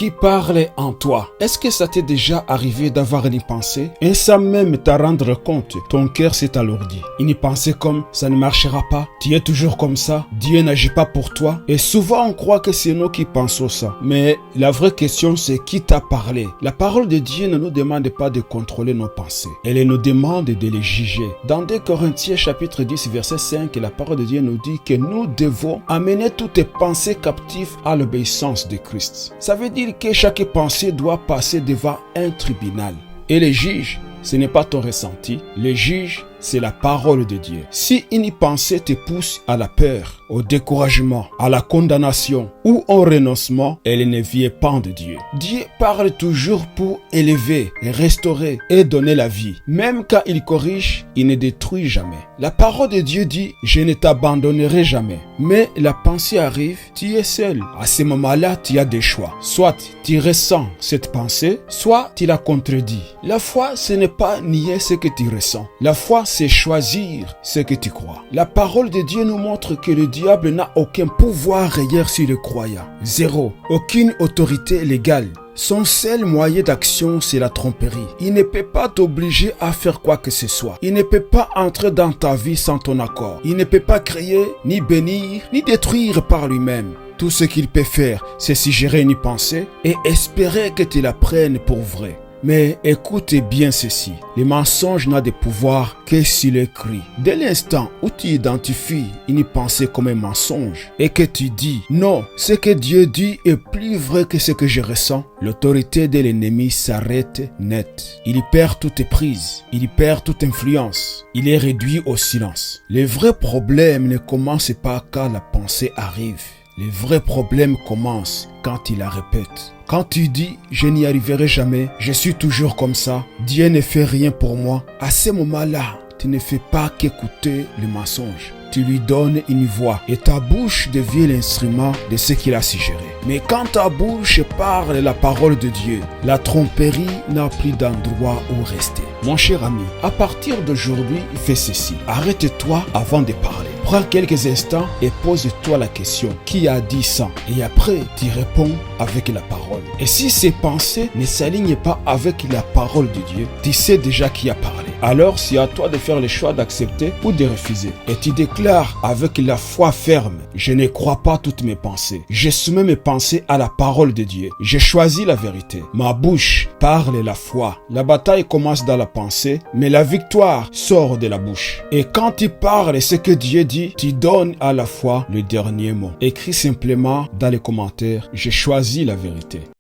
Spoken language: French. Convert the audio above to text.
qui parle en toi. Est-ce que ça t'est déjà arrivé d'avoir une pensée et sans même t'en rendre compte, ton cœur s'est alourdi. Une pensée comme ça ne marchera pas, tu es toujours comme ça, Dieu n'agit pas pour toi. Et souvent on croit que c'est nous qui pensons ça. Mais la vraie question c'est qui t'a parlé. La parole de Dieu ne nous demande pas de contrôler nos pensées. Elle nous demande de les juger. Dans 2 Corinthiens chapitre 10 verset 5, la parole de Dieu nous dit que nous devons amener toutes les pensées captives à l'obéissance de Christ. Ça veut dire que chaque pensée doit passer devant un tribunal. Et les juges, ce n'est pas ton ressenti. Les juges, c'est la parole de Dieu. Si une pensée te pousse à la peur, au découragement, à la condamnation ou au renoncement, elle ne vient pas de Dieu. Dieu parle toujours pour élever, restaurer et donner la vie. Même quand il corrige, il ne détruit jamais. La parole de Dieu dit, je ne t'abandonnerai jamais. Mais la pensée arrive, tu es seul. À ce moment-là, tu as des choix. Soit tu ressens cette pensée, soit tu la contredis. La foi, ce n'est pas nier ce que tu ressens. La foi, c'est choisir ce que tu crois. La parole de Dieu nous montre que le diable n'a aucun pouvoir réel sur le croyant. Zéro. Aucune autorité légale. Son seul moyen d'action, c'est la tromperie. Il ne peut pas t'obliger à faire quoi que ce soit. Il ne peut pas entrer dans ta vie sans ton accord. Il ne peut pas créer, ni bénir, ni détruire par lui-même. Tout ce qu'il peut faire, c'est suggérer une pensée et espérer que tu la prennes pour vrai. Mais écoutez bien ceci, le mensonge n'a de pouvoir que s'il est écrit. Dès l'instant où tu identifies une pensée comme un mensonge et que tu dis non, ce que Dieu dit est plus vrai que ce que je ressens, l'autorité de l'ennemi s'arrête net. Il perd toute prise, il perd toute influence, il est réduit au silence. Le vrai problème ne commence pas quand la pensée arrive. Le vrai problème commence quand il la répète. Quand tu dis « je n'y arriverai jamais, je suis toujours comme ça, Dieu ne fait rien pour moi », à ce moment-là, tu ne fais pas qu'écouter le mensonge. Tu lui donnes une voix et ta bouche devient l'instrument de ce qu'il a suggéré. Mais quand ta bouche parle la parole de Dieu, la tromperie n'a plus d'endroit où rester. Mon cher ami, à partir d'aujourd'hui, fais ceci. Arrête-toi avant de parler. Prends quelques instants et pose-toi la question, qui a dit ça? Et après, tu réponds avec la parole. Et si ces pensées ne s'alignent pas avec la parole de Dieu, tu sais déjà qui a parlé. Alors, c'est à toi de faire le choix d'accepter ou de refuser. Et tu déclares avec la foi ferme, je ne crois pas toutes mes pensées. Je soumets mes pensées à la parole de Dieu. Je choisis la vérité. Ma bouche parle la foi. La bataille commence dans la pensée, mais la victoire sort de la bouche. Et quand tu parles ce que Dieu dit, tu donnes à la foi le dernier mot. Écris simplement dans les commentaires, je choisis la vérité.